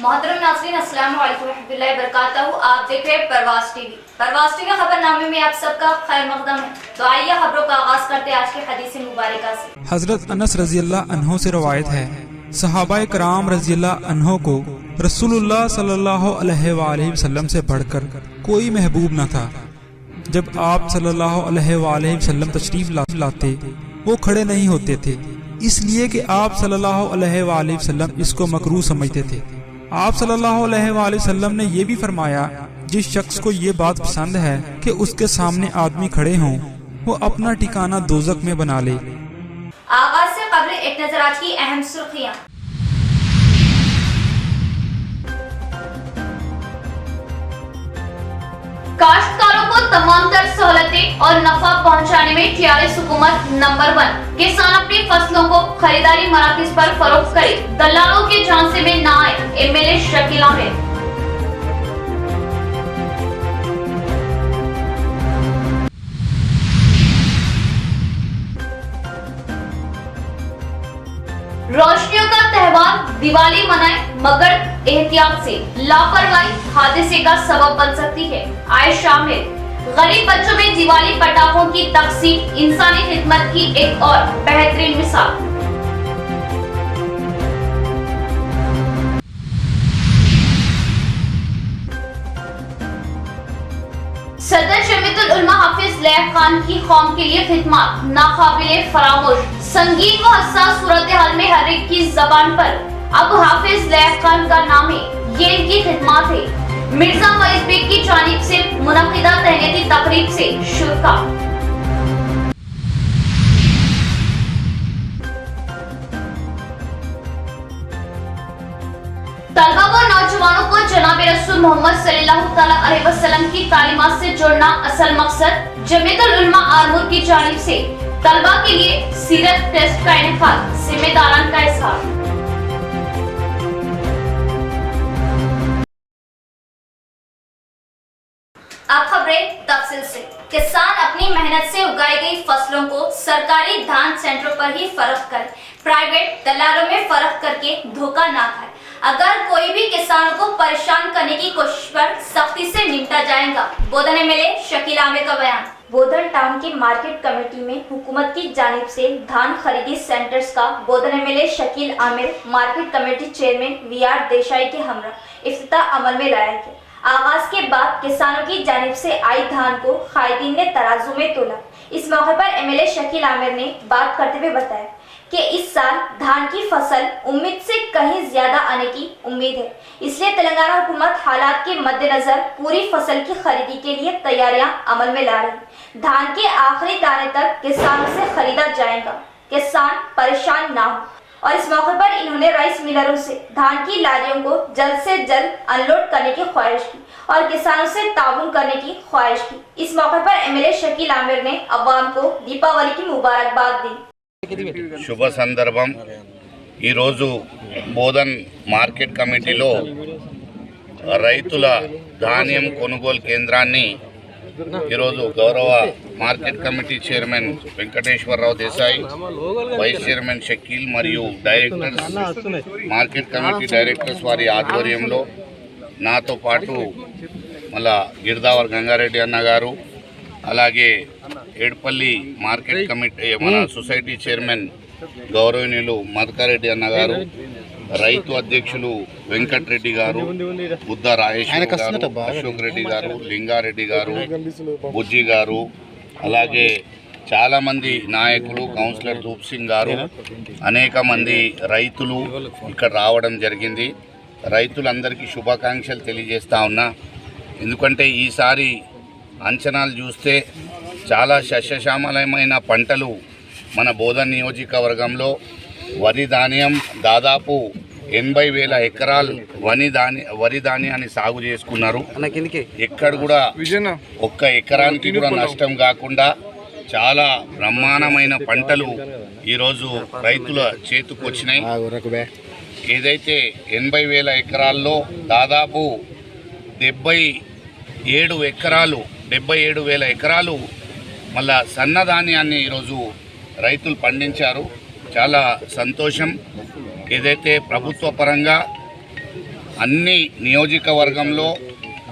मोहतरम नाज़रीन, अस्सलाम वालेकुम रहमतुल्लाहि व बरकातहू। आप देख रहे हैं परवाज़ टीवी। परवाज़ टीवी खबरनामे में आप सबका खैर मकदम है। तो आइए खबरों का आगाज करते हैं आज के हदीस मुबारक से। हजरत अनस रज़ियल्लाहु अन्हु से रवायत है, सहाबाए कराम रज़ियल्लाहु अन्हु को रसूलुल्लाह सल्लल्लाहु अलैहि वसल्लम से बढ़कर कोई महबूब न था। जब आप सल्लल्लाहु अलैहि वसल्लम तशरीफ लाते वो खड़े नहीं होते थे, इसलिए कि आप सल्लल्लाहु अलैहि वसल्लम इसको मकरूह समझते थे। आप सल्लल्लाहु अलैहि वसल्लम ने यह भी फरमाया, जिस शख्स को ये बात पसंद है कि उसके सामने आदमी खड़े हों, वो अपना ठिकाना दोज़ख में बना ले। आगाज से कबल एक नजर आज की अहम सुर्खियां। काश्तकारों को तमाम तर सहूलतें और नफा पहुंचाने में टीआरएस हुकूमत नंबर 1। किसान अपनी फसलों को खरीदारी मराकज पर फरोख्त करे, दलालों के झांसे में न आए, एमएलए शकील आमिर। रोशनियों का त्योहार दिवाली मनाए, मगर एहतियात से, लापरवाही हादसे का सबब बन सकती है। आए शामिल। गरीब बच्चों में दिवाली पटाखों की तकसीम इंसानी खिदमत की एक और बेहतरीन मिसाल। सदर जमीयतुल उलमा हाफिज लैब खान की कौम के लिए खिदमत नाकाबिले फरामोश। संगीन व हसास सूरत हाल में हर एक की जबान पर अब हाफिज लैब खान का नाम है, ये इनकी खिदमत है। मिर्जा फैज बेग की जानिब से मुनक़िदा तहनीती तकरीब से शुरका। तलबा व नौजवानों को जनाब रसूल मोहम्मद सल्लल्लाहु अलैहि वसल्लम की तालीमात से जोड़ना असल मकसद। जमीयतुल उलमा आरमूर की जानिब से तलबा के लिए सीरत टेस्ट का इनेकाद, जिम्मेदारान का इज़हार। अब खबरें तफसील से। किसान अपनी मेहनत से उगाई गई फसलों को सरकारी धान सेंटरों पर ही फरोख्त कर प्राइवेट दलालों में फरोख्त करके धोखा ना खाए। अगर कोई भी किसानों को परेशान करने की कोशिश पर सख्ती से निपटा जाएगा। बोधन एमएलए शकील आमिर का बयान। बोधन टाउन की मार्केट कमेटी में हुकूमत की जानिब से धान खरीदी सेंटर्स का Bodhan MLA Shakeel Aamir, market committee chairman VR Desai के हमरा इफ्तिताह अमल में लाया गया। आगाज के बाद किसानों की जानिब से आई धान को कायदीन ने तराजू में तोला। इस मौके पर एमएलए शकील आमिर ने बात करते हुए बताया कि इस साल धान की फसल उम्मीद से कहीं ज्यादा आने की उम्मीद है, इसलिए तेलंगाना हुकूमत हालात के मद्देनजर पूरी फसल की खरीदी के लिए तैयारियां अमल में ला रही। धान के आखिरी दाने तक किसानों से खरीदा जाएगा, किसान परेशान ना हो। और इस मौके पर इन्होंने राइस मिलरों से धान की लारियों को जल्द से जल्द अनलोड करने की ख्वाहिश की और किसानों से ताउन करने की ख्वाहिश की। इस मौके पर एमएलए शकील आमिर ने अवाम को दीपावली की मुबारकबाद दी। శుభ సందర్భం ఈరోజు బోధన్ మార్కెట్ కమిటీలో రైతుల ధాన్యం కొనుగోలు కేంద్రాన్ని ఈరోజు గౌరవ market committee chairman Venkateswara Rao Desai, vice chairman Shakeel మరియు డైరెక్టర్స్, మార్కెట్ కమిటీ డైరెక్టర్స్ వారి ఆధ్వర్యంలో నాతో పాటు మళ్ళా గిర్దావర్ గంగారెడ్డి అన్న గారు, అలాగే ఏడుపల్లి మార్కెట్ కమిటీ మన సొసైటీ చైర్మన్ గౌరవనీయులు మధుకారెడ్డి అన్న గారు, రైతు అధ్యక్షులు వెంకటరెడ్డి గారు, బుద్ధ రాజేశ్వర గారు, అశోక్ రెడ్డి గారు, లింగారెడ్డి గారు, బుజ్జి గారు, అలాగే చాలామంది నాయకులు, కౌన్సిలర్ ధూప్ సింగ్ గారు, అనేక మంది రైతులు ఇక్కడ రావడం జరిగింది. రైతులందరికీ శుభాకాంక్షలు తెలియజేస్తా ఉన్నా. ఎందుకంటే ఈసారి అంచనాలు చూస్తే చాలా సస్యశ్యామలమైన పంటలు మన బోధన్ నియోజకవర్గంలో వరి ధాన్యం దాదాపు 80,000 ఎకరాలు వరి ధాన్యాన్ని సాగు చేసుకున్నారు. ఎక్కడ కూడా ఒక్క ఎకరానికి కూడా నష్టం కాకుండా చాలా బ్రహ్మాండమైన పంటలు ఈరోజు రైతుల చేతికి వచ్చినాయి. ఏదైతే 80,000 ఎకరాల్లో దాదాపు 77,000 ఎకరాలు మళ్ళా సన్నధాన్యాన్ని ఈరోజు రైతులు పండించారు. చాలా సంతోషం. ఏదైతే ప్రభుత్వ పరంగా అన్ని నియోజకవర్గంలో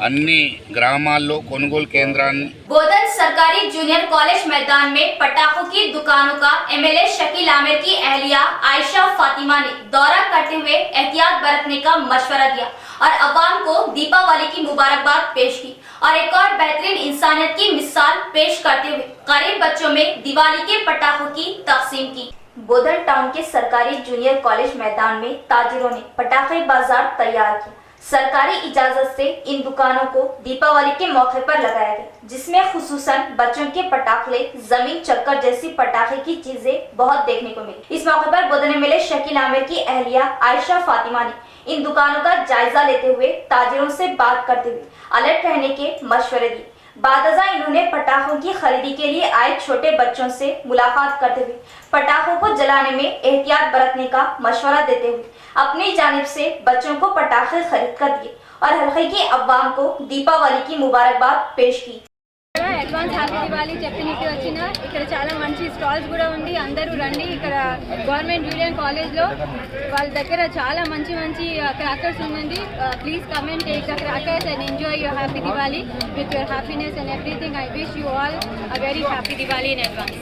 అన్ని గ్రామాల్లో కొనుగోలు కేంద్రాన్ని बोधन सरकारी जूनियर कॉलेज मैदान में पटाखों की दुकानों का एमएलए शकील आमिर की अहलिया आयशा फातिमा ने दौरा करते हुए एहतियात बरतने का मशवरा दिया और अवाम को दीपावली की मुबारकबाद पेश की और एक और बेहतरीन इंसानियत की मिसाल पेश करते हुए गरीब बच्चों में दिवाली के पटाखों की तकसीम की। बोधन टाउन के सरकारी जूनियर कॉलेज मैदान में ताजिरों ने पटाखे बाजार तैयार किया। सरकारी इजाजत से इन दुकानों को दीपावली के मौके पर लगाया गया, जिसमें खुसूसन बच्चों के पटाखे, जमीन चक्कर जैसी पटाखे की चीजें बहुत देखने को मिली। इस मौके पर बोधन एमएलए शकील आमिर की अहलिया आयशा फातिमा ने इन दुकानों का जायजा लेते हुए ताजिरों से बात करते हुए अलर्ट रहने के मशवरे दिए। बादजा इन्होंने पटाखों की खरीदी के लिए आए छोटे बच्चों से मुलाकात करते हुए पटाखों को जलाने में एहतियात बरतने का मशवरा देते हुए अपनी जानिब से बच्चों को पटाखे खरीद कर दिए और हल्के की अवाम को दीपावली की मुबारकबाद पेश की। అడ్వాన్స్ హ్యాపీ దివాళీ చెప్పడానికి వచ్చిన ఇక్కడ చాలా మంచి స్టాల్స్ కూడా ఉంది. అందరూ రండి. ఇక్కడ గవర్నమెంట్ జూనియర్ కాలేజ్లో వాళ్ళ దగ్గర చాలా మంచి మంచి క్రాకర్స్ ఉందండి. Please come and take the crackers and enjoy your happy Diwali with your happiness and everything. I wish you all a very happy Diwali in advance.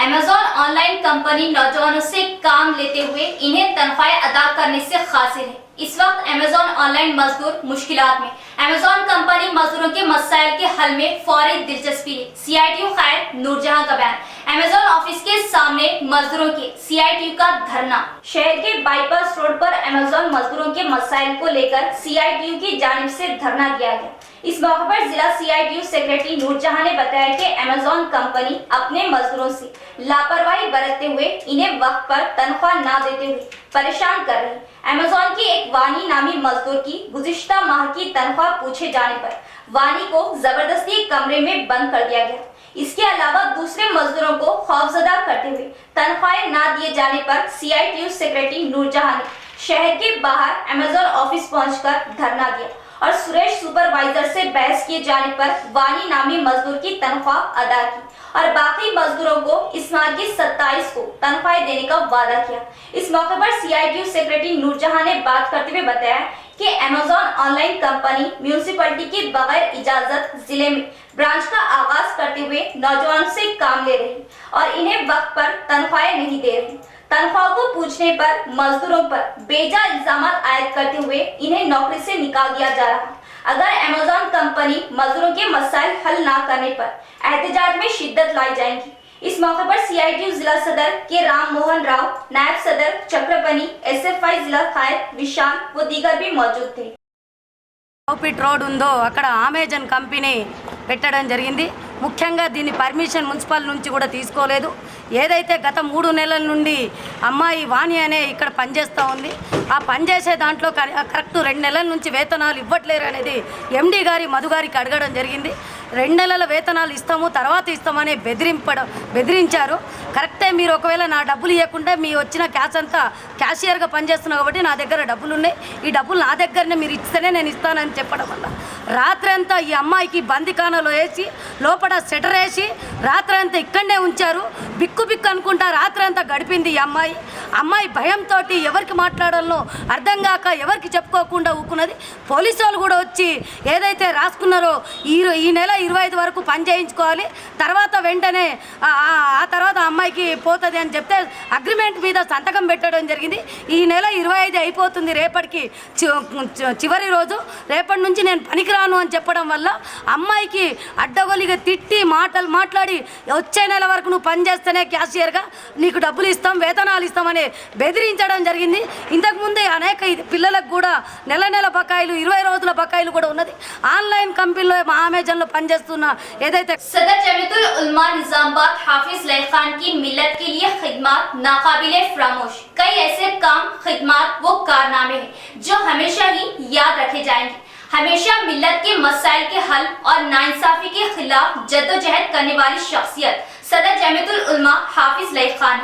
Amazon online company नौजवानों से काम लेते हुए इन्हें तनख्वाहें अदा करने से कासिर है। इस वक्त अमेज़न ऑनलाइन मजदूर मुश्किलात में। अमेज़न कंपनी मजदूरों के मसाइल के हल में फौरी दिलचस्पी ले। CITU कायद नूरजहां का बयान। अमेज़न ऑफिस के सामने मजदूरों के CITU का धरना। शहर के बाईपास रोड पर अमेज़न मजदूरों के मसाइल को लेकर CITU की जानिब से धरना दिया गया। इस मौके पर जिला CITU सेक्रेटरी नूरजहां ने बताया कि अमेज़न कंपनी अपने मजदूरों से लापरवाही बरतते हुए इन्हें वक्त पर तनख्वाह न देते हुए परेशान कर रही। अमेज़न की एक वानी नामी मजदूर की गुज़िश्ता माह की तनख्वाह पूछे जाने पर वानी को जबरदस्ती कमरे में बंद कर दिया गया। इसके अलावा दूसरे मजदूरों को खौफजदा करते हुए तनख्वाहें न दिए जाने पर CITU सेक्रेटरी नूरजहां ने शहर के बाहर अमेज़न ऑफिस पहुंचकर धरना दिया और सुरेश सुपरवाइजर से बहस किए जाने पर वानी नामी मजदूर की तनख्वाह अदा की और बाकी मजदूरों को इस माह की 27 को तनख्वाह देने का वादा किया। इस मौके पर CITU सेक्रेटरी नूरजहां ने बात करते हुए बताया कि अमेज़न ऑनलाइन कंपनी म्यूनिसिपैलिटी के बगैर इजाजत जिले में ब्रांच का आगाज करते हुए नौजवानों से काम ले रही और इन्हें वक्त पर तनख्वाहें नहीं दे रही। तनख्वाह को पूछने पर मजदूरों पर बेजा इल्जाम आयद करते हुए इन्हें नौकरी से निकाल दिया जा रहा है। अगर अमेज़न कंपनी मजदूरों के मसाइल हल न करने पर एहतजाज में शिद्दत लाई जाएगी। इस मौके पर CITU जिला सदर के राम मोहन राव, नायब सदर चक्रपनी, SFI जिला कायद विशाल व दीगर भी मौजूद थे। ఓపిట్ రోడ్ ఉందో అక్కడ అమెజాన్ కంపెనీ పెట్టడం జరిగింది. ముఖ్యంగా దీని పర్మిషన్ మున్సిపల్ నుంచి కూడా తీసుకోలేదు. ఏదైతే గత 3 నెలల నుండి అమ్మాయి వాణి అనే ఇక్కడ పనిచేస్తూ ఉంది. ఆ పనిచేసే దాంట్లో కరెక్ట్ 2 నెలల నుంచి వేతనాలు ఇవ్వట్లేరు అనేది MD గారి మధు గారికి అడగడం జరిగింది. 2 నెలల వేతనాలు ఇస్తాము తర్వాత ఇస్తామని బెదిరించారు. కరెక్టే, మీరు ఒకవేళ నా డబ్బులు ఇవ్వకుండా మీ వచ్చిన క్యాష్ అంతా క్యాషియర్గా పనిచేస్తున్నా కాబట్టి నా దగ్గర డబ్బులు ఉన్నాయి, ఈ డబ్బులు నా దగ్గరనే మీరు ఇస్తేనే నేను ఇస్తానని చెప్పడం వల్ల రాత్రంతా ఈ అమ్మాయికి బందికానలో వేసి లోపల షెటర్ వేసి రాత్రంతా ఇక్కడనే ఉంచారు. బిక్కు బిక్కు అనుకుంటా రాత్రంతా గడిపింది ఈ అమ్మాయి భయంతో ఎవరికి మాట్లాడాలో అర్థం కాక ఎవరికి చెప్పుకోకుండా ఊకున్నది. పోలీసు వాళ్ళు కూడా వచ్చి ఏదైతే రాసుకున్నారో ఈ నెల 25 వరకు పని చేయించుకోవాలి, తర్వాత వెంటనే ఆ తర్వాత అమ్మాయికి పోతుంది అని చెప్తే అగ్రిమెంట్ మీద సంతకం పెట్టడం జరిగింది. ఈ నెల 25 అయిపోతుంది, రేపటికి చివరి రోజు, రేపటి నుంచి నేను పనికిరాను అని చెప్పడం వల్ల అమ్మాయికి అడ్డగోలిగా తిట్టి మాట్లాడి వచ్చే నెల వరకు నువ్వు పని చేస్తేనే క్యాషియర్గా నీకు డబ్బులు ఇస్తాం, వేతనాలు ఇస్తామని బెదిరించడం జరిగింది. ఇంతకుముందే అనేక పిల్లలకు కూడా నెల బకాయిలు 20 రోజుల బకాయిలు కూడా ఉన్నది. ఆన్లైన్ కంపెనీలో అమెజాన్లో పనిచేస్తున్న ఏదైతే सदर जमीयतुल उलमा निजामाबाद हाफिज लैल खान की मिल्लत के लिए खिदमत नाकाबिले फरामोश। कई ऐसे काम, खिदमत वो कारनामे हैं जो हमेशा ही याद रखे जाएंगे। हमेशा मिल्लत के मसाइल के हल और नाइंसाफी के खिलाफ जद्दोजहद करने वाली शख्सियत सदर जमीयतुल उलमा हाफिज लैल खान।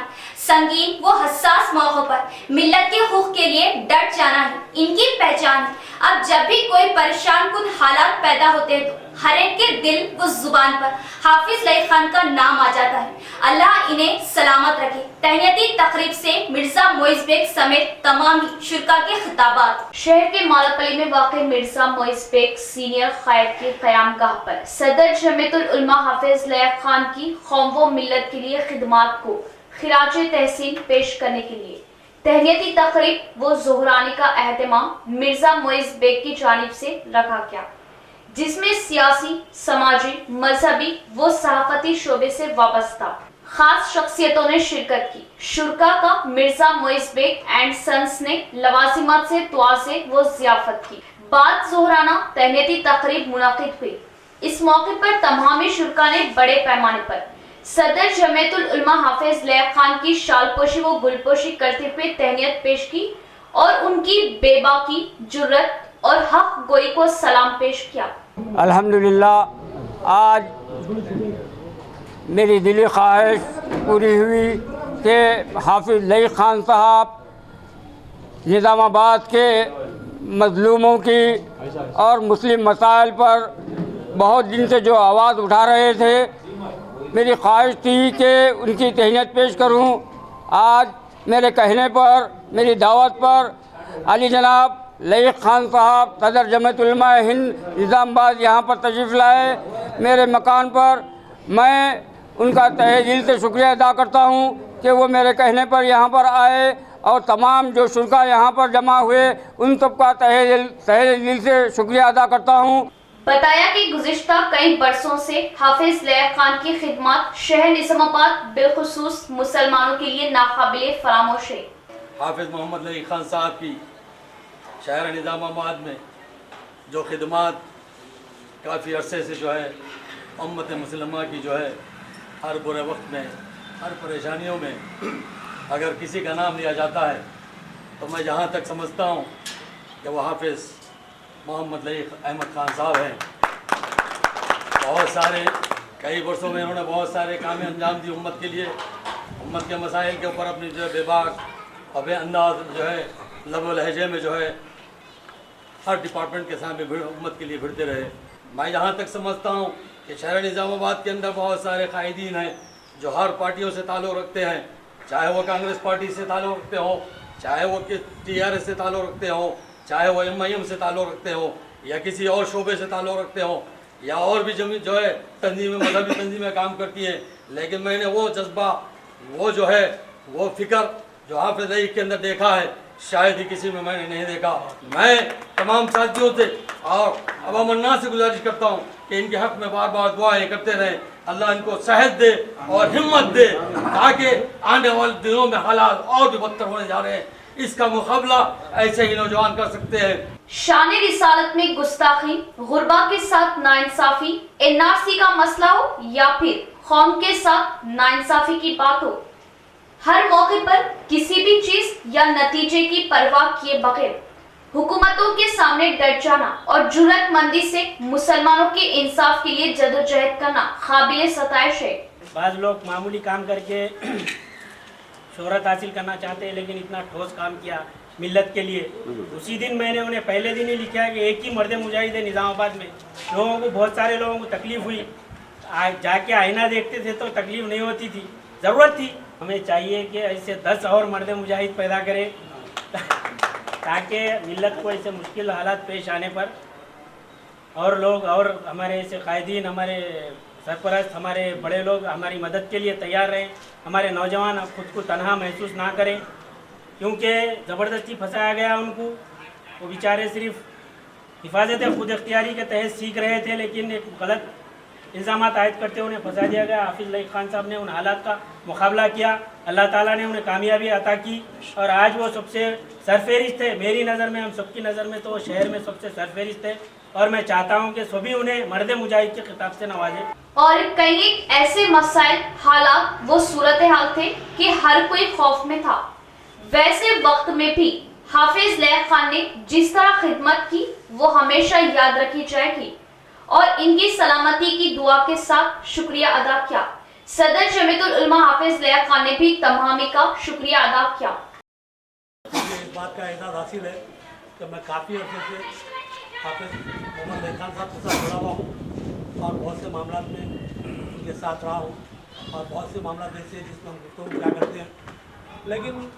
संगीन वो हसास मौकों पर मिल्लत के हुकूक के लिए डट जाना ही इनकी पहचान है। अब जब भी कोई परेशान कुन हालात पैदा होते हैं हर एक के दिल व जुबान पर हाफिज लईक खान का नाम आ जाता है। अल्लाह इन्हें सलामत रखे। तहनीती तकरीब से मिर्जा मोइज बेग समेत तमाम शुरका के खिताबात। शहर के मालापली में वाक़ मिर्जा मोइज बेग सीनियर क़ायद की क़यामगाह पर सदर जमीयतुल उलमा हाफिज लईक खान की कौम व मिल्लत के लिए खिदमात को खिराज तहसीन पेश करने के लिए तहनीती तकरीब व ज़ोहरानी का एहतमाम मिर्जा मोइज बेग की जानिब से रखा गया, जिसमें सियासी, समाजी, मजहबी व सहाफती शोबे से वाबस्ता खास शख्सियतों ने शिरकत की। शुरका का मिर्जा मोइज बेग एंड सन्स ने लवाजिमात से तवाज़े व ज़ियाफत की। बाद ज़ोहराना तहनीती तकरीब मुनाकिद हुई। इस मौके पर तमामी शुरका ने बड़े पैमाने पर सदर जमीयतुल उलमा हाफिज लईक खान की शालपोशी व गुलपोशी करते हुए तहनीत पेश की और उनकी बेबाकी, जुर्रत और हक गोई को सलाम पेश किया। अल्हम्दुलिल्लाह, आज मेरी दिली ख्वाहिश पूरी हुई कि हाफिज लईक खान साहब निज़ामाबाद के मज़लूमों की और मुस्लिम मसाइल पर बहुत दिन से जो आवाज़ उठा रहे थे, मेरी ख्वाहिश थी कि उनकी तहनीत पेश करूं। आज मेरे कहने पर, मेरी दावत पर अली जनाब लईक खान साहब सदर जमीयतुल उलमा हिंद निज़ामाबाद यहाँ पर तशरीफ़ लाए। मेरे मकान पर मैं उनका तहे दिल से शुक्रिया अदा करता हूँ कि वो मेरे कहने पर यहाँ पर आए और तमाम जो शुरका यहाँ पर जमा हुए उन सबका तहे दिल से शुक्रिया अदा करता हूँ। बताया कि गुज़िश्ता कई बरसों से हाफिज लईक खान की खिदमत शहर निज़ामाबाद बिलखुसूस मुसलमानों के लिए नाकाबिले फरामोश है। हाफिज मोहम्मद लईक खान साहब की शहर निज़ामाबाद में जो खिदमत काफ़ी अरसे से जो है उम्मत मुसलमा की जो है हर बुरे वक्त में, हर परेशानियों में अगर किसी का नाम लिया जाता है तो मैं जहाँ तक समझता हूँ कि वो हाफिज मोहम्मद लईक अहमद खान साहब हैं। बहुत सारे कई वर्षों में इन्होंने बहुत सारे काम अंजाम दिए उम्मत के लिए। उम्मत के मसाइल के ऊपर अपनी जो है बेबाक और बेअंदाज जो है लब लहजे में जो है हर डिपार्टमेंट के सामने उम्मत के लिए भिड़ते रहे। मैं जहाँ तक समझता हूँ कि शहर निज़ामाबाद के अंदर बहुत सारे कायदीन हैं जो हर पार्टियों से ताल्लुक़ रखते हैं, चाहे वो कांग्रेस पार्टी से ताल्लुक़ रखते हों, चाहे वो TRS से ताल्लुक़ रखते हों, चाहे वो MIM से ताल्लुक़ रखते हो या किसी और शोबे से ताल्लुक़ रखते हो या और भी जमीन जो है तंजीमें, मजहबी तंजीमें काम करती हैं, लेकिन मैंने वो जज्बा, वो जो है वो फ़िक्र जो हाफिज लईक के अंदर देखा है शायद ही किसी में मैंने नहीं देखा। मैं तमाम साथियों से और अवाम अन्नास से गुजारिश करता हूँ कि इनके हक़ में बार बार दुआएँ करते रहें। अल्लाह इनको सेहत दे और हिम्मत दे ताकि आने वाले दिनों में हालात और भी बदतर होने जा रहे हैं, इसका मुकाबला ऐसे ही नौजवान कर सकते हैं। शान रिसालत में गुस्ताखी, गुरबा के साथ नाइंसाफी, NRC का मसला हो या फिर कौम के साथ नाइंसाफी की बात हो, हर मौके पर किसी भी चीज या नतीजे की परवाह किए बगैर हुकूमतों के सामने डट जाना और जुर्रतमंदी से मुसलमानों के इंसाफ के लिए जदोजहद करना काबिल सताइश है। बाज़ लोग मामूली काम करके शोहरत हासिल करना चाहते हैं, लेकिन इतना ठोस काम किया मिल्लत के लिए। उसी दिन मैंने उन्हें पहले दिन ही लिखा कि एक ही मर्द मुजाहिद है निज़ामाबाद में। लोगों को, बहुत सारे लोगों को तकलीफ़ हुई, जाके आईना देखते थे तो तकलीफ़ नहीं होती थी, ज़रूरत थी। हमें चाहिए कि ऐसे 10 और मर्द मुजाहिद पैदा करें ताकि मिल्लत को ऐसे मुश्किल हालात पेश आने पर और लोग और हमारे ऐसे कायदीन, हमारे सरपरस्त, हमारे बड़े लोग हमारी मदद के लिए तैयार रहें। हमारे नौजवान अब खुद को तनहा महसूस ना करें, क्योंकि ज़बरदस्ती फंसाया गया उनको। वो बेचारे सिर्फ हिफाजत खुद इख्तियारी के तहत सीख रहे थे, लेकिन एक गलत इल्ज़ामात आयद करते उन्हें फंसा दिया गया। हाफिज लईक खान साहब ने उन हालात का मुकाबला किया, अल्लाह ताला ने उन्हें कामयाबी अता की और आज वो सबसे सरफहरिस्त थे। मेरी नज़र में, हम सबकी नज़र में तो शहर में सबसे सरफहरिस्त थे और मैं चाहता हूँ कि सभी उन्हें मर्द मुजाहिद के खिताब से नवाजें। और कई ऐसे मसाइल, हालात, वो सूरत हाल थे कि हर कोई खौफ में था। वैसे वक्त में भी हाफिज लईक खान ने जिस तरह खिदमत की वो हमेशा याद रखी जाएगी और इनकी सलामती की दुआ के साथ शुक्रिया अदा किया। सदर जमीयतुल उलमा हाफिज लईक खान ने भी तमामी का शुक्रिया अदा किया। इस बात का एहसास हासिल है कि मैं काफ़ी अर्से से हाफिज़ मोहम्मद अली खान साहब के साथ जुड़ा हुआ हूँ और बहुत से मामला में उनके साथ रहा हूँ और बहुत से मामला ऐसे हैं जिसमें हम गुफ्तगू क्या करते हैं, लेकिन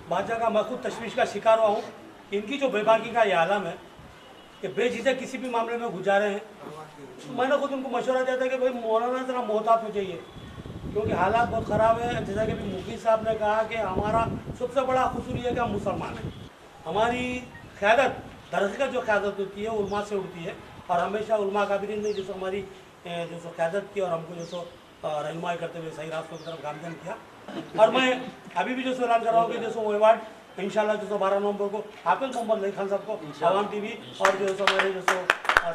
बादशाह का मैं खुद तशवीश का शिकार हुआ हूँ। इनकी जो बेबाकी का ये आलम है कि बेझिझक किसी भी मामले में गुजारे हैं। मैंने खुद उनको मशवरा दिया था कि भाई मौलाना ज़रा मोहतात हो जाइए, क्योंकि हालात बहुत ख़राब है। जैसा कि मुफ्ती साहब ने कहा कि हमारा सबसे बड़ा कसूर ये कि हम मुसलमान हैं। हमारी क़यादत दरअसल जो क़यादत होती है उलमा से उड़ती है और हमेशा उलमा काबिरीन ने जैसे हमारी जो सो क़यादत की और हमको जो सो रहनुमाई करते हुए सही रास्तों की तरफ गामजन किया। और मैं अभी भी जो सो ऐलान कर रहा हूँ कि जो सो अवार्ड इंशाल्लाह जो सो 12 नवंबर को हाफिज़ मोहम्मद अली खान साहब को आवाम टीवी और जो सो मेरे जो सो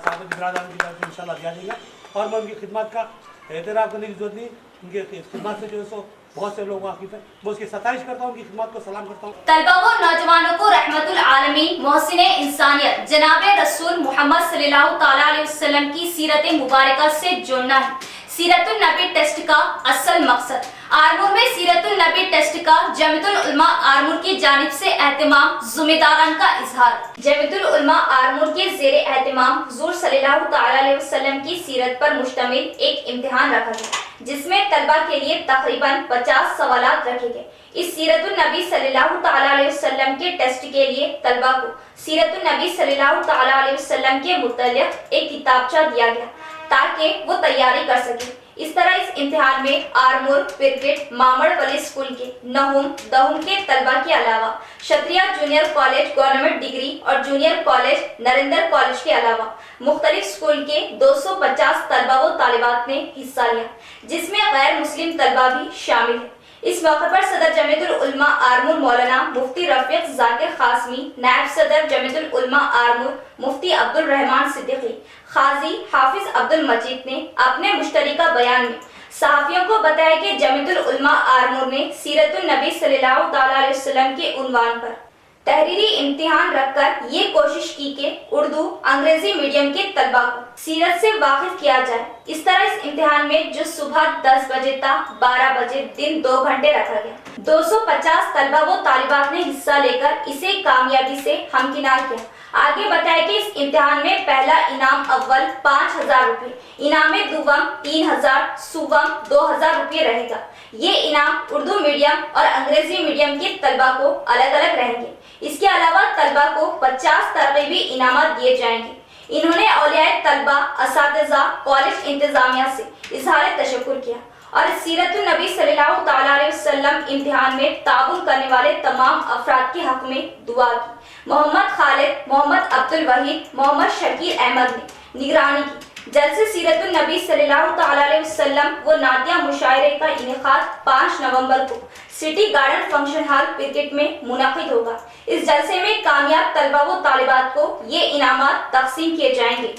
साबित बिरादरान की तरफ से इंशाल्लाह दिया जाएगा। और मैं उनकी खिदमत का एतराफ़ करने की जरूरत नहीं, उनके खिदमत से जो है सो बहुत से लोग वाकिफ हैं। मैं उसकी सताइश करता हूँ, उनकी खिदमत को सलाम करता हूँ। तलबा व नौजवानों को रहमतुल आलमीन मोहसिने इंसानियत जनाबे रसूल मोहम्मद सल्लल्लाहु ताला अलैहि वसल्लम की सीरत मुबारका से जोड़ना है सीरतुल नबी टेस्ट का असल मकसद। आरमूर में सीरतुल नबी टेस्ट का जमीयतुल उलमा आरमूर की जानिब से एहतमाम ज़िम्मेदारान का इजहार। जमीयतुल उलमा आरमूर के ज़ेरे एहतमाम हुज़ूर सल्लल्लाहु ताला अलैहि वसल्लम की सीरत पर मुश्तमिल एक इम्तिहान रखा गया, जिसमें तलबा के लिए तकरीबन 50 सवालात रखे गए। इस सीरतुल नबी सल्लल्लाहु ताला अलैहि वसल्लम के टेस्ट के लिए तलबा को सीरतुल नबी सल्लल्लाहु ताला अलैहि वसल्लम के मुतल्लिक़ एक किताबचा दिया गया ताकि वो तैयारी कर सके। इस तरह इस इम्तिहान में आरमूर, पिरगिट, मामड़ वली स्कूल के नहुम, दहुम के तलबा के अलावा क्षत्रिया जूनियर कॉलेज गवर्नमेंट डिग्री और जूनियर कॉलेज नरेंद्र कॉलेज के अलावा मुख्तलिफ स्कूल के 250 तलबा व तालिबात ने हिस्सा लिया, जिसमें गैर मुस्लिम तलबा भी शामिल है। इस मौके पर सदर जमीयतुल उलमा आरमूर मौलाना मुफ्ती रफीक जाकिर खासमी, नायब सदर जमीयतुल उलमा आरमूर मुफ्ती अब्दुल रहमान सिद्दीकी, खाजी हाफिज अब्दुल मजीद ने अपने मुश्तरिका बयान में सहाफियों को बताया कि जमीयतुल उलमा आरमूर ने सीरतुल नबी सल्लल्लाहु ताला अलैहि वसल्लम के उन्वान पर तहरीरी इम्तिहान रखकर ये कोशिश की कि उर्दू अंग्रेजी मीडियम के तलबा को सीरत से वाकिफ किया जाए। इस तरह इस इम्तिहान में जो सुबह 10 बजे तक 12 बजे दिन 2 घंटे रखा गया। 250 तलबा व तालिबात ने हिस्सा लेकर इसे कामयाबी से हमकिनार किया। आगे बताया कि इस इम्तिहान में पहला इनाम अव्वल 5000 रुपये, इनाम दुवम 3000, सुवम 2000 रुपये रहेगा। ये इनाम उर्दू मीडियम और अंग्रेजी मीडियम के तलबा को अलग अलग रहेंगे। इसके अलावा तलबा को 50 तरकीबी इनामात दिए जाएंगे। इन्होंने औलियाए तलबा, असातिज़ा, कॉलेज इंतजामिया से इज़हार तशक्कुर किया और सीरतुल नबी सल्लल्लाहु ताला अलैहि वसल्लम इम्तिहान में ताउन करने वाले तमाम अफराद के हक में दुआ की। मोहम्मद खालिद, मोहम्मद अब्दुल वहीद, मोहम्मद शकीर अहमद ने निगरानी की। जलसे सीरतुल नबी सल्लल्लाहु ताला अलैहि वसल्लम व नादिया मुशायरे का इनेकाद 5 नवंबर को city garden function hall cricket में मुनक़िद होगा। इस जलसे में कामयाब तलबा व तालिबात को ये इनामात तक़सीम किए जाएंगे।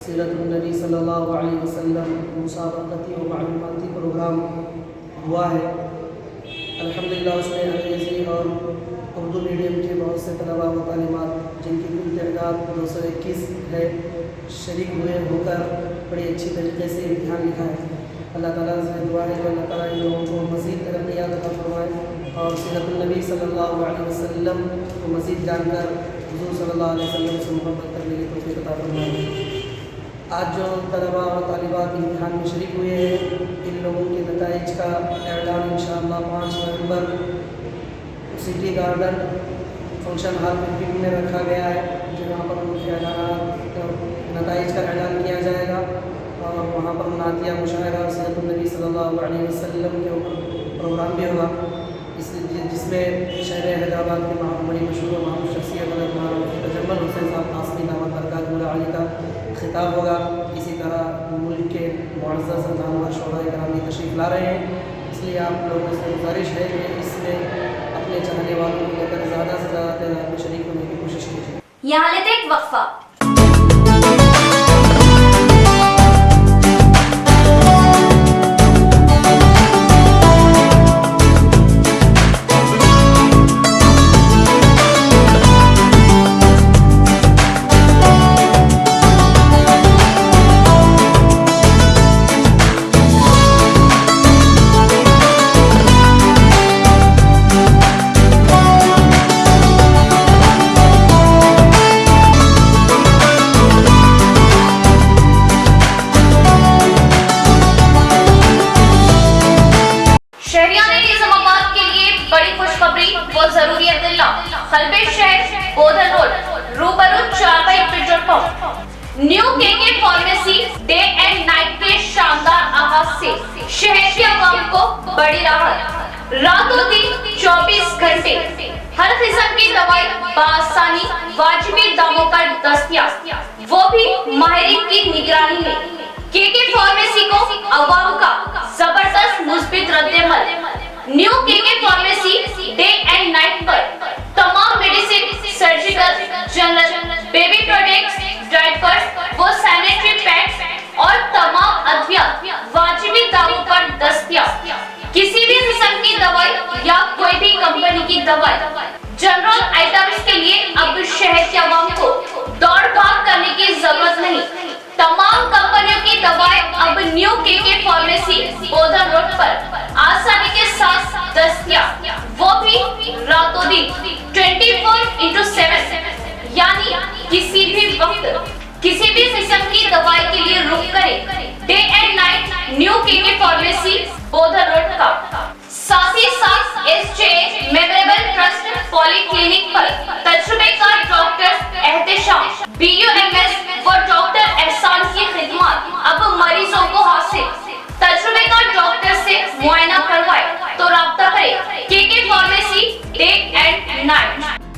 सीरतुल नबी सल्लल्लाहु अलैहि वसल्लम मुसाबक़ती व मालूमाती प्रोग्राम हुआ है। अल्हम्दुलिल्लाह उसमें अंग्रेज़ी और उर्दू मीडियम के बहुत से तलबा व तालिबात जिनकी कुल तादाद 221 है शरीक हुए होकर बड़ी अच्छी तरीके से इम्तिहान लिखा है। अल्लाह ताला से दुआ है कि अल्लाह ताला इन लोगों को मज़ीद तरक्कियात अता फरमाए और सीरतुल नबी सल्लल्लाहु अलैहि वसल्लम को मज़ीद जानकर हुज़ूर सल्लल्लाहु अलैहि वसल्लम से मोहब्बत करने की तौफ़ीक़ अता फरमाए। आज जो तलबा और तालिबात इम्तिहान में शरीक हुए हैं, इन लोगों के नताइज का ऐलान इंशाअल्लाह 5 नवंबर city garden function hall cricket में रखा गया है, जहाँ पर उनके नताइज का ऐलान किया जाएगा और वहाँ पर नातिया मुशायरा और सीरतुल नबी सल्लल्लाहु अलैहि वसल्लम के ऊपर प्रोग्राम भी होगा, जिसमें शहर हैदराबाद के बड़ी मशहूर महान शख्सियत तजम्मल हुसैन साहब नासरी नामक बरकातुल्लाह अली का खिताब होगा। इसी तरह मुल्क के मुअज़्ज़ज़ नामवर शोहरा कराम तशरीफ़ ला रहे हैं, इसलिए आप लोगों से गुजारिश है कि इसमें अपने चाहने वालों को लेकर ज़्यादा से ज़्यादा तादाद में शरीक होने की कोशिश कीजिए। यहाँ लेते एक वक्फा। New KK pharmacy day and night के शानदार आगाज से शहर के आवाम को बड़ी राहत। रातों दिन 24 घंटे हर किस्म की दवाई बआसानी वाजिबी दामों पर दस्तयाब, वो भी माहिरीन की निगरानी में। केके फार्मेसी को आवाम का जबरदस्त मुस्बित रद्देमल। New KK pharmacy day and night पर तमाम medicine, surgical, general, baby products, diapers, वो सैनिटरी पैड्स और तमाम अद्वियात वाजिबी दामों पर दस्तयाब। किसी भी किस्म की दवाई या कोई भी कंपनी की दवाई, जनरल आइटम्स के लिए अब शहर के आवाम को दौड़ भाग करने की जरूरत नहीं। तमाम कंपनियों की दवाएं अब new KK pharmacy Bodhan road पर आसानी के साथ दस्तयाब, वो भी रातों दिन 24/7, यानी किसी भी वक्त किसी भी किस्म की दवाई के लिए रुक करें day and night new KK pharmacy Bodhan road का। साथ ही साथ एसजे मेमोरेबल ट्रस्ट पॉलीक्लिनिक पर तजुर्बेकार डॉक्टर एहतेशाम, BUMS व डॉक्टर एहसान की खिदमत अब मरीजों को हासिल। तजुर्बेकार डॉक्टर से मुआयना करवाए तो राब्ता करें K K pharmacy day and night.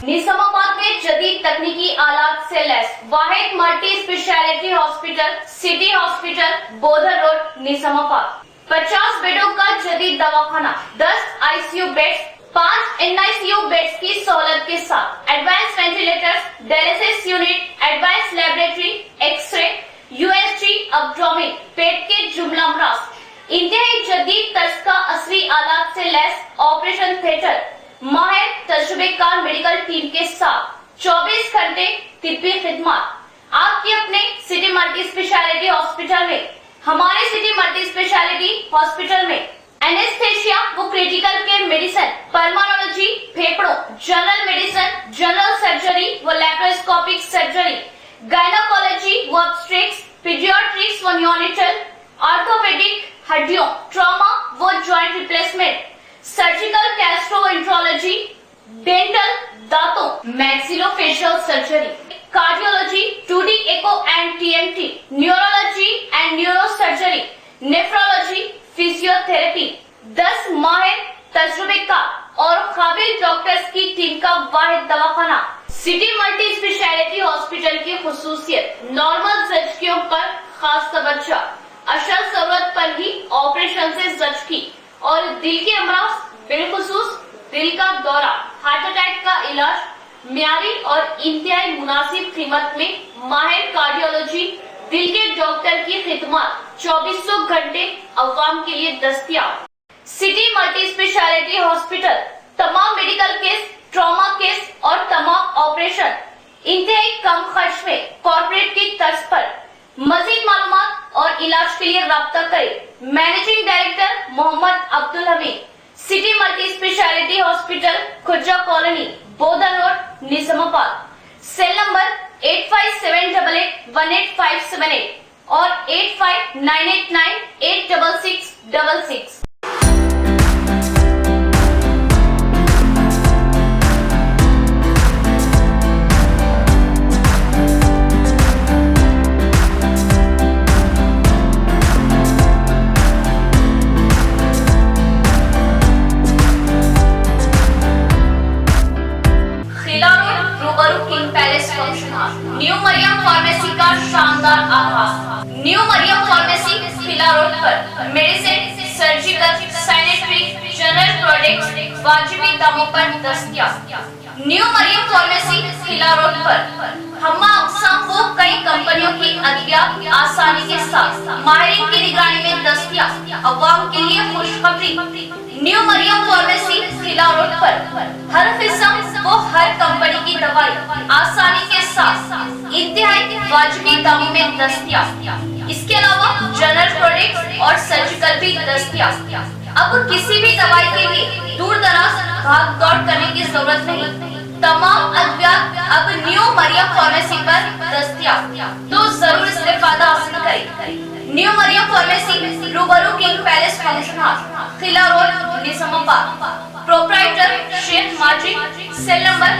Nizamabad में जदीद तकनीकी आलात से लैस वाहिद multi speciality hospital city hospital Bodhan road Nizamabad. 50 बेडों का जदीद दवाखाना, 10 ICU बेड्स, 5 NICU बेड्स की सहूलत के साथ advance ventilators, dialysis unit, advance laboratory, x ray, USG, abdomen, पेट के जुमला अमराज, इंतहाई जदीद तर्ज का असली आलात से लैस ऑपरेशन थिएटर, माहिर तजुर्बेकार मेडिकल टीम के साथ 24 घंटे तिब्बी खिदमत। आपके अपने सिटी मल्टी स्पेशलिटी हॉस्पिटल में। हमारे सिटी मल्टी स्पेशलिटी हॉस्पिटल में एनेस्थेशिया वो क्रिटिकल केयर मेडिसिन, पल्मोनोलॉजी, फेफड़ों, जनरल मेडिसिन, जनरल सर्जरी व लैप्रोस्कोपिक सर्जरी, गायनोकोलॉजी व ऑब्स्टेट्रिक्स, पीडियाट्रिक्स व न्यूनेटल, ऑर्थोपेडिक, हड्डियों, ट्रॉमा व joint replacement, surgical gastroenterology, dental, दांतों, maxillofacial surgery, cardiology, 2D echo and TMT, neurology and neurosurgery, nephrology, physiotherapy, 10 माहिर तजुर्बेकार और काबिल डॉक्टर्स की टीम का वाहिद दवाखाना। सिटी मल्टी स्पेशलिटी हॉस्पिटल की खुसूसियत नॉर्मल जख्मियों पर खास तवज्जो, अशल जरूरत पर ही ऑपरेशन से जख्मी और दिल के अमराज, बिलखुसूस दिल का दौरा, हार्ट अटैक का इलाज म्यारी और इंतहाई मुनासिब कीमत में माहिर कार्डियोलॉजी, दिल के डॉक्टर की खिदमत 2400 घंटे अवाम के लिए दस्तयाब। सिटी मल्टी स्पेशलिटी हॉस्पिटल तमाम मेडिकल केस, ट्रॉमा केस और तमाम ऑपरेशन इंतहाई कम खर्च में कॉर्पोरेट की तर्ज पर। मजीद मालूमात और इलाज के लिए राब्ता करें managing director Mohammed Abdul Hameed, city multi speciality hospital, Khurja colony, Bodhan road, Nizamabad. Cell number 8578818578 और 8598986666। न्यू मरियम फार्मेसी का शानदार आगाज। New Mariam pharmacy Khila road पर medicine, surgical, sanitary, general products वाजिबी दामों पर दस्तयाब। New Mariam pharmacy Khila road पर हम्मा अक़साम वो कई कंपनियों की अद्वियात आसानी के साथ माहिरीन की निगरानी में दस्तयाब। अवाम के लिए खुशखबरी, new Mariam pharmacy Khila road पर हर किस्म वो हर कंपनी की दवाई आसानी के साथ इंतहाई वाजिबी दामों में दस्तयाब। इसके अलावा जनरल प्रोडक्ट्स और सर्जिकल भी दस्तयाब। अब किसी भी दवाई के लिए दूर दराज भाग दौड़ करने की जरूरत नहीं। तमाम अद्वियात अब न्यू मरियम फार्मेसी पर दस्तयाब, तो जरूर इस्तेफादा हासिल करें। न्यू मरियम फार्मेसी रूबरू king palace function hall, Qila road, Nizamabad. Proprietor Sheikh Majid. Cell number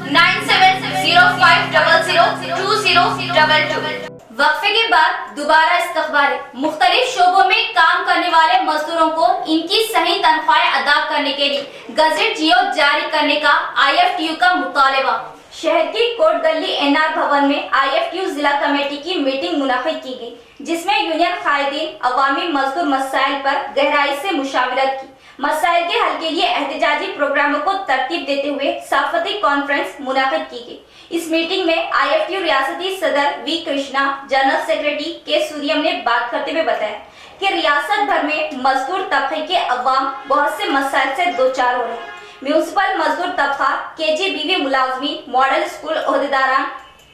9705002022। वक्फे के बाद दोबारा इस्तकबाल। मुख्तलिफ शोबों में काम करने वाले मजदूरों को इनकी सही तनख्वाहें अदा करने के लिए गजेट जियो जारी करने का IFTU का मुतालबा। शहर की कोट गली NR भवन में IFTU जिला कमेटी की मीटिंग मुनाकिद की गई, जिसमें यूनियन कायदीन अवामी मजदूर मसाइल पर गहराई से मुशावरत की। मसाइल के हल के लिए एहतजाजी प्रोग्रामों को तरतीब देते हुए सहाफती कॉन्फ्रेंस मुनाकिद की गई। इस मीटिंग में IFTU रियासती सदर V Krishna, general secretary K Suryam ने बात करते हुए बताया कि रियासत भर में मजदूर तबके के अवाम बहुत से मसाइल से दो चार हो रहे हैं। म्यूनिसिपल मजदूर तबका, KGBV मुलाजमी, मॉडल स्कूल ओहदेदारान,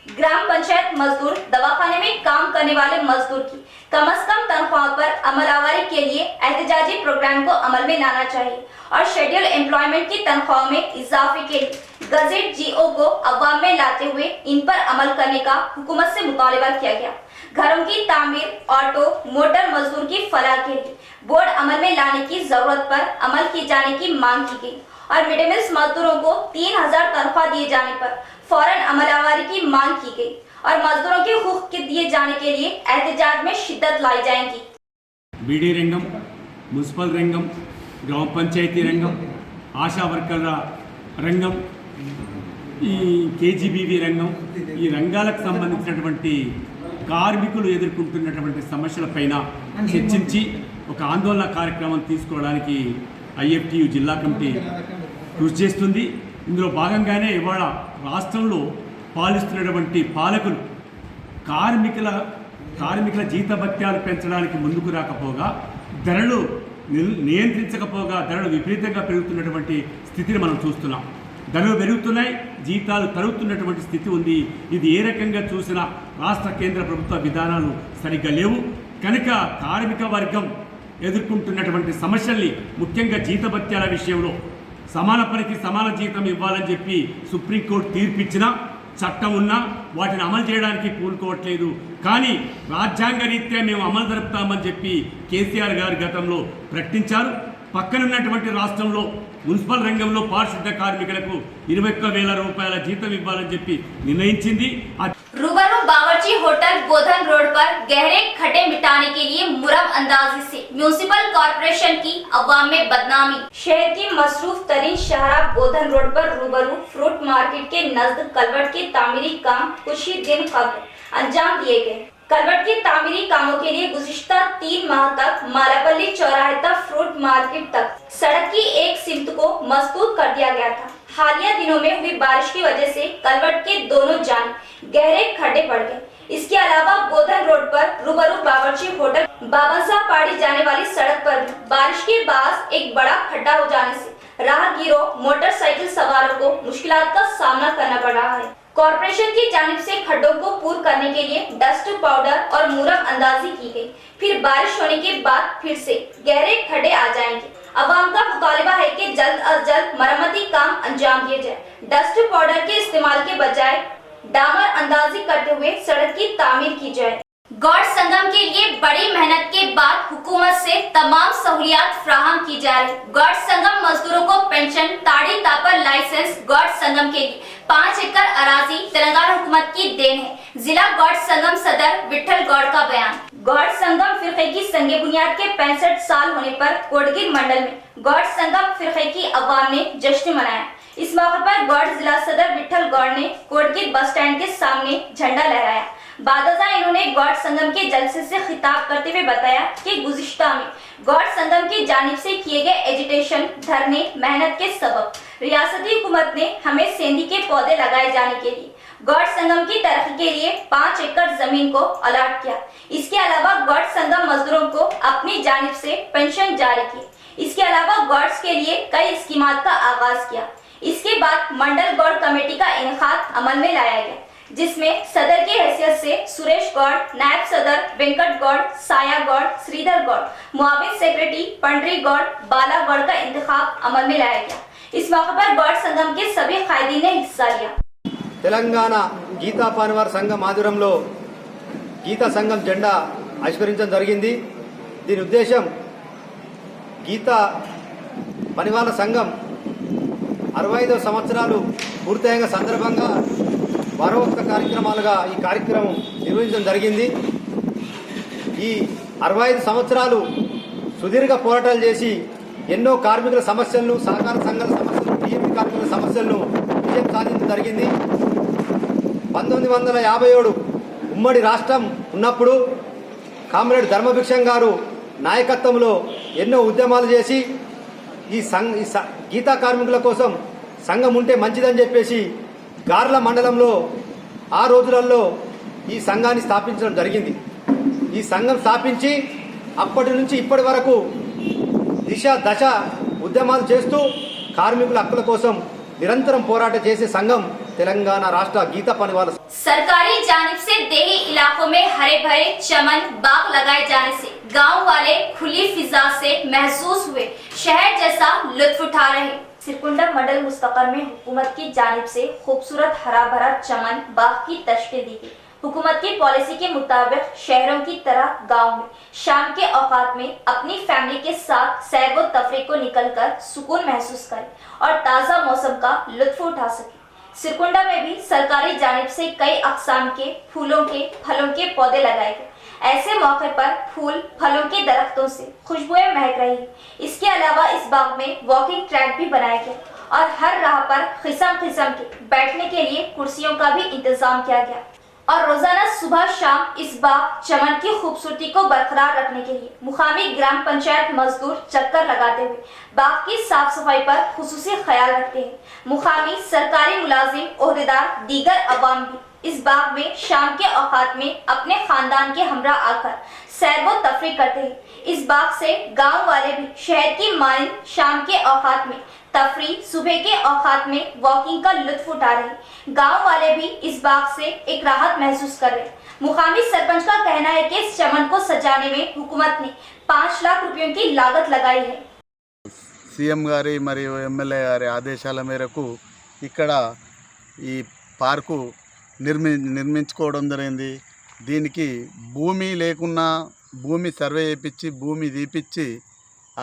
ग्राम पंचायत मजदूर, दवाखाने में काम करने वाले मजदूर की कम से कम तनख्वाह पर अमलावरी के लिए एहतजाजी प्रोग्राम को अमल में लाना चाहिए और शेड्यूल एम्प्लॉयमेंट की तनख्वाह में इजाफे के लिए गजेट GO को अवाम में लाते हुए इन पर अमल करने का हुकूमत से मुतालबा किया गया। घरों की तामीर, ऑटो, मोटर मजदूर की फलाह के लिए बोर्ड अमल में लाने की जरूरत पर अमल किए जाने की मांग की गई और मिड डे मील मजदूरों को 3000 तनख्वाह दिए जाने पर फौरन अमलावरी की मांग की गई और मजदूरों के हुकूक के दिए जाने के लिए एहतजाज में शिद्दत लाई जाएगी। BD రంగం, మున్సిపల్ రంగం, గ్రామ పంచాయతీ రంగం, ఆశా వర్కర్ల రంగం, ఈ KGBV రంగం, ఈ రంగాలకు సంబంధించినటువంటి కార్మికులు ఎదుర్కొంటున్నటువంటి సమస్యలపైన చర్చించి ఒక ఆందోళన కార్యక్రమం తీసుకోవడానికి IFTU జిల్లా కమిటీ కృషి చేస్తుంది. ఇందులో భాగంగానే ఇవాళ రాష్ట్రంలో పాలిస్తున్నటువంటి పాలకులు కార్మికుల జీతభత్యాలు పెంచడానికి ముందుకు రాకపోగా, ధరలు నియంత్రించకపోగా ధరలు విపరీతంగా పెరుగుతున్నటువంటి స్థితిని మనం చూస్తున్నాం. ధరలు పెరుగుతున్నాయి, జీతాలు తరుగుతున్నటువంటి స్థితి ఉంది. ఇది ఏ రకంగా చూసినా రాష్ట్ర కేంద్ర ప్రభుత్వ విధానాలు సరిగ్గా లేవు. కనుక కార్మిక వర్గం ఎదుర్కొంటున్నటువంటి సమస్యల్ని, ముఖ్యంగా జీతభత్యాల విషయంలో సమాన పనికి సమాన జీతం ఇవ్వాలని చెప్పి సుప్రీంకోర్టు తీర్పిచ్చినా, చట్టం ఉన్నా వాటిని అమలు చేయడానికి పూనుకోవట్లేదు. కానీ రాజ్యాంగ రీత్యా మేము అమలు జరుపుతామని చెప్పి కేసీఆర్ గారు గతంలో ప్రకటించారు. పక్కనున్నటువంటి రాష్ట్రంలో మున్సిపల్ రంగంలో పారిశుద్ధ కార్మికులకు 21,000 రూపాయల జీతం ఇవ్వాలని చెప్పి నిర్ణయించింది. रूबरू बावर्ची होटल गोधन रोड पर गहरे खड्डे मिटाने के लिए मुरम अंदाजी से म्यूनिसिपल कॉर्पोरेशन की अवाम में बदनामी। शहर की मसरूफ तरीन शाहरा गोधन रोड पर रूबरू फ्रूट मार्केट के नजदीक कलवर्ट के तामीरी काम कुछ ही दिन कबल अंजाम दिए गए। कलवर्ट के तामीरी कामों के लिए गुज़िश्ता 3 माह तक मालापल्ली चौराहे तक फ्रूट मार्केट तक सड़क की एक सिमत को मजबूत कर दिया गया था। हालिया दिनों में हुई बारिश की वजह से कलवर्ट के दोनों जानिब गहरे खड्डे पड़ गए। इसके अलावा गोधन रोड पर रूबरू बावर्ची होटल बाबा पाड़ी जाने वाली सड़क पर बारिश के बाद एक बड़ा खड्डा हो जाने से राहगीरों, मोटरसाइकिल सवारों को मुश्किलात का सामना करना पड़ रहा है। कॉर्पोरेशन की जानिब से खड्डों को पूर करने के लिए डस्ट पाउडर और मुरम अंदाजी की गई। फिर बारिश होने के बाद फिर से गहरे खड्डे आ जाएंगे। अवाम का मुतालिबा है कि जल्द अज जल्द मरम्मती काम अंजाम दिए जाए। डस्ट पाउडर के इस्तेमाल के बजाय डामर अंदाजी करते हुए सड़क की तामीर की जाए। गौड़ संगम के लिए बड़ी मेहनत के बाद हुकूमत से तमाम सहूलियात फ्राहम की जा रही। गौड़ संगम मजदूरों को पेंशन, ताड़ी तापर लाइसेंस। गौड़ संगम के लिए 5 एकड़ अराजी तेलंगाना हुकूमत की देन है। जिला गौड़ संगम सदर विठल गौड़ का बयान। गौड़ संगम फिरके की संगे बुनियाद के 65 साल होने पर कोटगिर मंडल में गौड़ संगम फिरके की अवाम ने जश्न मनाया। इस मौके पर गौड़ जिला सदर विठल गौड़ ने कोटगिर बस स्टैंड के सामने झंडा लहराया। बादजा इन्होंने गौड़ संगम के जलसे से खिताब करते हुए बताया कि गुज़िश्ता में गौड़ संगम की जानिब से किए गए एजिटेशन, धरने, मेहनत के सबब रियासती हुकूमत ने हमें सेंधी के पौधे लगाए जाने के लिए गौड़ संगम की तरक्की के लिए 5 एकड़ जमीन को अलॉट किया। इसके अलावा गौड़ संगम मजदूरों को अपनी जानिब से पेंशन जारी की। इसके अलावा गौड्स के लिए कई स्कीमात का आगाज किया। इसके बाद मंडल गौड़ कमेटी का इनेकाद अमल में लाया गया, जिसमें सदर की हैसियत से सुरेश गौड़, नायब सदर वेंकट गौड़, साया गौड़, श्रीधर गौड़, मुआविन सेक्रेटरी पंडरी गौड़, बाला गौड़ का इंतखाब अमल में लाया गया। इस मौके पर गौड़ संगम के सभी कायदीन ने हिस्सा लिया। తెలంగాణ గీతా పనివార సంఘం ఆధ్వర్యంలో గీతా సంఘం జెండా ఆవిష్కరించడం జరిగింది. దీని ఉద్దేశం గీతా పనివార సంఘం 65 సంవత్సరాలు పూర్తయిన సందర్భంగా వారోక్త కార్యక్రమాలుగా ఈ కార్యక్రమం నిర్వహించడం జరిగింది. ఈ 65 సంవత్సరాలు సుదీర్ఘ పోరాటాలు చేసి ఎన్నో కార్మికుల సమస్యలను, సహకార సంఘాల సమస్యలను, టీఎంపీ కార్మికుల సమస్యలను విజయం సాధించడం జరిగింది. 1957 ఉమ్మడి రాష్ట్రం ఉన్నప్పుడు కామ్రేడ్ ధర్మభిక్షం గారు నాయకత్వంలో ఎన్నో ఉద్యమాలు చేసి ఈ గీతా కార్మికుల కోసం సంఘం ఉంటే మంచిదని చెప్పేసి గార్ల మండలంలో ఆ రోజులలో ఈ సంఘాన్ని స్థాపించడం జరిగింది. ఈ సంఘం స్థాపించి అప్పటి నుంచి ఇప్పటి వరకు దిశ దశ ఉద్యమాలు చేస్తూ కార్మికుల హక్కుల కోసం निरंतर పోరాట చేసే సంఘం तेलंगाना राष्ट्र गीता पनवाल। सरकारी जानिब से देही इलाकों में हरे भरे चमन बाग लगाए जाने से गांव वाले खुली फिजा से महसूस हुए शहर जैसा लुत्फ उठा रहे। सिरकुंडा मंडल मुस्तकर में हुकूमत की जानिब से खूबसूरत हरा भरा चमन बाग की तशरीह दी गई। हुकूमत की पॉलिसी के मुताबिक शहरों की तरह गांव में शाम के औकात में अपनी फैमिली के साथ सैर व तफरीह को निकलकर सुकून महसूस करें और ताज़ा मौसम का लुत्फ उठा सकें। सिरकुंडा में भी सरकारी जानिब से कई अक़साम के फूलों के फलों के पौधे लगाए गए। ऐसे मौके पर फूल फलों के दरख्तों से खुशबुएं महक रही। इसके अलावा इस बाग में वॉकिंग ट्रैक भी बनाया गया और हर राह पर किस्म किस्म के बैठने के लिए कुर्सियों का भी इंतजाम किया गया और रोजाना सुबह शाम इस बाग चमन की खूबसूरती को बरकरार रखने के लिए मुकामी ग्राम पंचायत मजदूर चक्कर लगाते हुए बाग की साफ सफाई पर खुसूसी ख्याल रखते हैं। मुकामी सरकारी मुलाजिम, ओहदेदार, दीगर अवाम भी इस बाग में शाम के औकात में अपने खानदान के हमरा आकर सैर व तफरीह करते हैं। इस बाग से गांव वाले भी शहर की मानंद शाम के औकात में तफरीह, सुबह के औकात में वॉकिंग का लुत्फ उठा रहे। गांव वाले भी इस बाग से एक राहत महसूस कर रहे। मुकामी सरपंच का कहना है कि इस चमन को सजाने में हुकूमत ने 5 लाख रुपयों की लागत लगाई है। సీఎం గారి మరియు ఎమ్మెల్యే గారి ఆదేశాల మేరకు ఇక్కడ ఈ పార్కు నిర్మించుకోవడం జరిగింది. దీనికి భూమి లేకున్నా భూమి సర్వే చేయించి భూమి తీపిచ్చి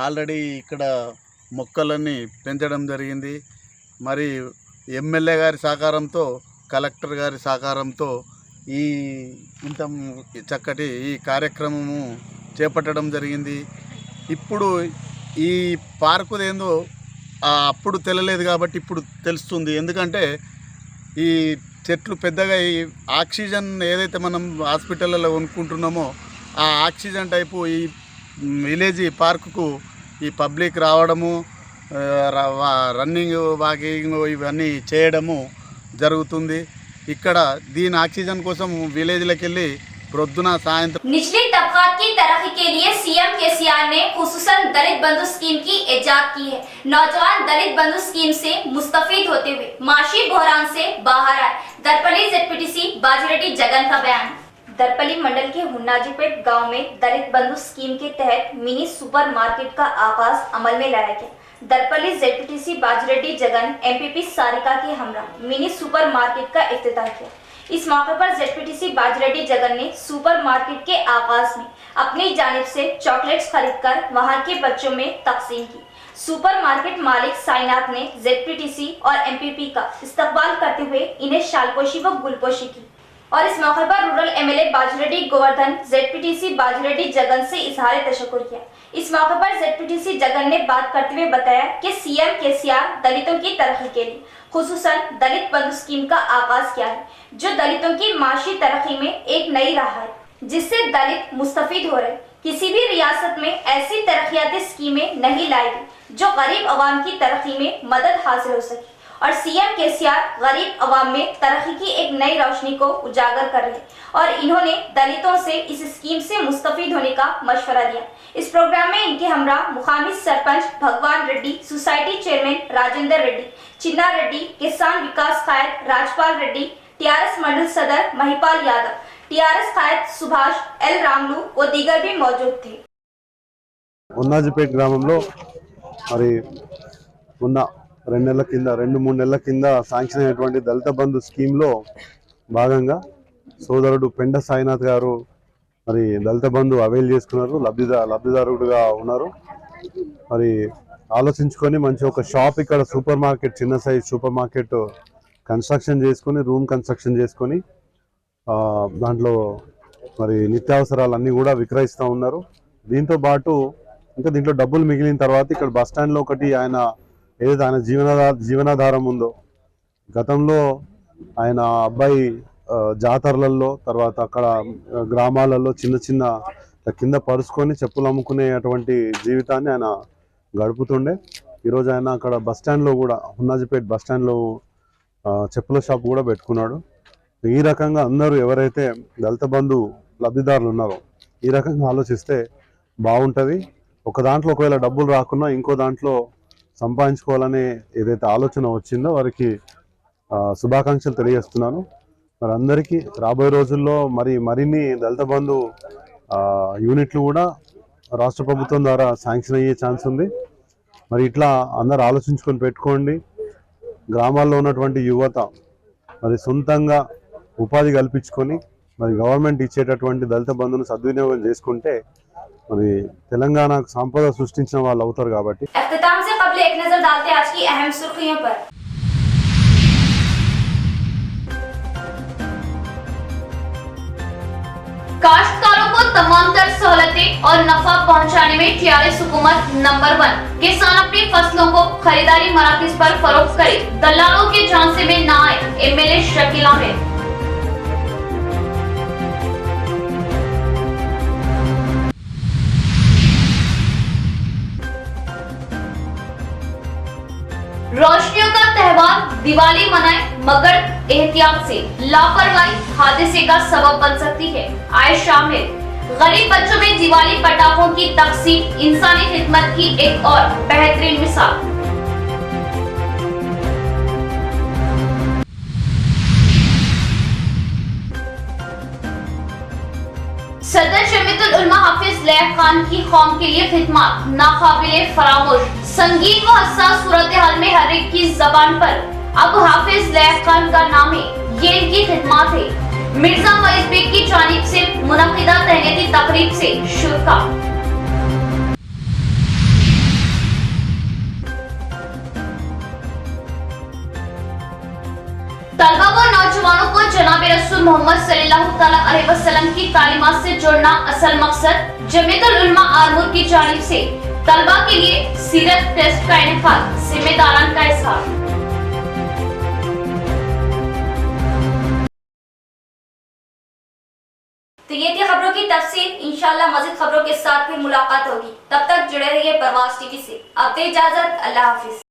ఆల్రెడీ ఇక్కడ మొక్కలన్నీ పెంచడం జరిగింది. మరి ఎమ్మెల్యే గారి సహకారంతో, కలెక్టర్ గారి సహకారంతో ఈ ఇంత చక్కటి ఈ కార్యక్రమము చేపట్టడం జరిగింది. ఇప్పుడు ఈ పార్కు ఏందో అప్పుడు తెలియలేదు కాబట్టి ఇప్పుడు తెలుస్తుంది. ఎందుకంటే ఈ చెట్లు పెద్దగా ఈ ఆక్సిజన్ ఏదైతే మనం హాస్పిటల్లో కొనుక్కుంటున్నామో ఆ ఆక్సిజన్ టైపు ఈ విలేజ్ పార్కుకు ఈ పబ్లిక్ రావడము, రన్నింగ్ వాకింగ్ ఇవన్నీ చేయడము జరుగుతుంది. ఇక్కడ దీని ఆక్సిజన్ కోసం విలేజ్లకు వెళ్ళి प्रొద్దున సాయంత్రం। निचले तबकात की तरक्की के लिए सीएम केसीआर ने खुसूसन दलित बंधु स्कीम की इजाद की है। नौजवान दलित बंधु स्कीम से मुस्तफीद होते हुए माशी बहरान से बाहर आए। दरपली जेडपीटीसी बाजीरेड्डी जगन का बयान। दरपली मंडल के हुन्नाजीपेट गांव में दलित बंधु स्कीम के तहत मिनी सुपर मार्केट का आगाज अमल में लाया गया। दरपली जेडपीटीसी बाजीरेड्डी जगन एमपीपी सारिका के हमरा मिनी सुपर मार्केट का इफ्तिताह किया। इस मौके पर जेडपीटीसी बाजीरेड्डी जगन ने सुपर मार्केट के आगाज में अपनी जानिब से चॉकलेट्स खरीदकर वहां के बच्चों में तकसीम की। सुपर मार्केट मालिक साईनाथ ने जेडपीटीसी और एमपीपी का इस्तकबाल करते हुए इन्हें शालपोशी व गुलपोशी की और इस मौके पर rural MLA Bajireddy Govardhan ZPTC Bajireddy Jagan से इजहार तशक्कुर किया। इस मौके पर जेडपीटीसी जगन ने बात करते हुए बताया कि सीएम केसीआर दलितों की तरक्की के लिए खुसूसन दलित बंधु स्कीम का आगाज किया है, जो दलितों की माशी तरक्की में एक नई राह है, जिससे दलित मुस्तफीद हो रहे। किसी भी रियासत में ऐसी तरक्याती स्कीमें नहीं लाई गई जो गरीब अवाम की तरक्की में मदद हासिल हो सके और सीएम केसीआर गरीब अवाम में तरक्की की एक नई रोशनी को उजागर कर रहे और इन्होंने दलितों से इस स्कीम से मुस्तफीद होने का मशवरा दिया। इस प्रोग्राम में इनके हमरा मुकामी सरपंच भगवान रेड्डी, सोसाइटी चेयरमैन राजेंद्र रेड्डी, चिन्ना रेड्डी, किसान विकास कायद राजपाल रेड्डी, टीआरएस मंडल सदर महिपाल यादव, टीआरएस कायद सुभाष एल रामलू व दीगर भी मौजूद थे। ఉన్నాజిపేట్ గ్రామంలో మరి ఉన్న 2-3 నెలల కింద శాంక్షన్ అయినటువంటి దళిత బంధు స్కీమ్లో భాగంగా సోదరుడు పెండ సాయినాథ్ గారు మరి దళిత బంధు అవైల్ చేసుకున్నారు, లబ్ధిదారుడుగా ఉన్నారు. మరి ఆలోచించుకొని మంచి ఒక షాప్ ఇక్కడ సూపర్ మార్కెట్, చిన్న సైజ్ సూపర్ మార్కెట్ కన్స్ట్రక్షన్ చేసుకొని రూమ్ కన్స్ట్రక్షన్ చేసుకొని దాంట్లో మరి నిత్యావసరాలు అన్నీ కూడా విక్రయిస్తూ ఉన్నారు. దీంతో పాటు ఇంకా దీంట్లో డబ్బులు మిగిలిన తర్వాత ఇక్కడ బస్ స్టాండ్లో ఒకటి ఆయన ఏదైతే ఆయన జీవనాధారం ఉందో, గతంలో ఆయన అబ్బాయి జాతరలలో తర్వాత అక్కడ గ్రామాలలో చిన్న చిన్న కింద పరుచుకొని చెప్పులు అమ్ముకునేటువంటి జీవితాన్ని ఆయన గడుపుతుండే. ఈరోజు ఆయన అక్కడ బస్ స్టాండ్లో కూడా హున్నాజిపేట్ బస్ స్టాండ్లో చెప్పుల షాప్ కూడా పెట్టుకున్నాడు. ఈ రకంగా అందరూ ఎవరైతే దళిత బంధు లబ్ధిదారులు ఉన్నారో ఈ రకంగా ఆలోచిస్తే బాగుంటుంది. ఒక దాంట్లో ఒకవేళ డబ్బులు రాకున్నా ఇంకో దాంట్లో సంపాదించుకోవాలనే ఏదైతే ఆలోచన వచ్చిందో వారికి శుభాకాంక్షలు తెలియజేస్తున్నాను. మరి అందరికీ రాబోయే రోజుల్లో మరిన్ని దళిత బంధు యూనిట్లు కూడా రాష్ట్ర ప్రభుత్వం ద్వారా శాంక్షన్ అయ్యే ఛాన్స్ ఉంది. మరి ఇట్లా అందరు ఆలోచించుకొని పెట్టుకోండి. గ్రామాల్లో ఉన్నటువంటి యువత మరి సొంతంగా ఉపాధి కల్పించుకొని మరి గవర్నమెంట్ ఇచ్చేటటువంటి దళిత బంధును సద్వినియోగం చేసుకుంటే మరి తెలంగాణకు సంపద సృష్టించిన వాళ్ళు అవుతారు. కాబట్టి इख्तिताम से कबल एक नजर डालते हैं आज की अहम सुर्खियों पर। काश्तकारों को तमाम तर सहूलतें और नफा पहुंचाने में टीआरएस हुकूमत नंबर 1। किसान अपनी फसलों को खरीदारी मराकज पर फरोख्त करे, दलालों के झांसे में न आए, एमएलए शकील अहमद। रोशनियों का त्योहार दिवाली मनाए मगर एहतियात से, लापरवाही हादसे का सबब बन सकती है, आए शामिल। गरीब बच्चों में दिवाली पटाखों की तकसीम इंसानी खिदमत की एक और बेहतरीन मिसाल। सदर जमीयतुल उलमा हाफिज लैक खान की कौम के लिए खिदमत नाकाबिले फरामोश। संगीन व हसास सूरत हाल में हर एक की जबान पर अब हाफिज लैक खान का नाम है, ये इनकी खिदमत है। मिर्जा फैज बेग की जानिब से मुनक़िदा तहनीती तकरीब से शुक्रिया। तलबा व नौजवानों को जनाब रसूल मोहम्मद सल्लल्लाहु अलैहि वसल्लम की तालीमात से जोड़ना असल मकसद। जमीयतुल उलमा आरमूर की जानिब से तलबा के लिए सीरत टेस्ट का इनेकाद, जिम्मेदारान का इजहार। तो ये थी खबरों की तफसील। इंशाल्लाह मज़ीद खबरों के साथ फिर मुलाकात होगी। तब तक जुड़े रहिए प्रवास टीवी से। अब तो इजाजत, अल्लाह हाफिज।